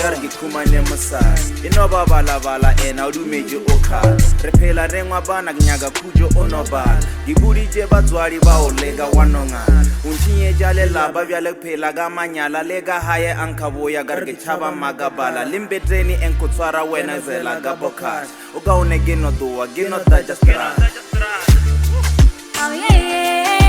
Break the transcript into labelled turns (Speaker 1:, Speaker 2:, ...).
Speaker 1: Yargi kumane masas inoba bala bala ena udu meje okal repela rengwa bana nyaga kujo onoba giburi je batswari ba olega wanonga untinye jale laba byale phela ga manyala lega haye ankaboya garge chaba magabala limbe treni enkutswara wena zela ga bokas uga unege no duwa gino ta just
Speaker 2: oh yeah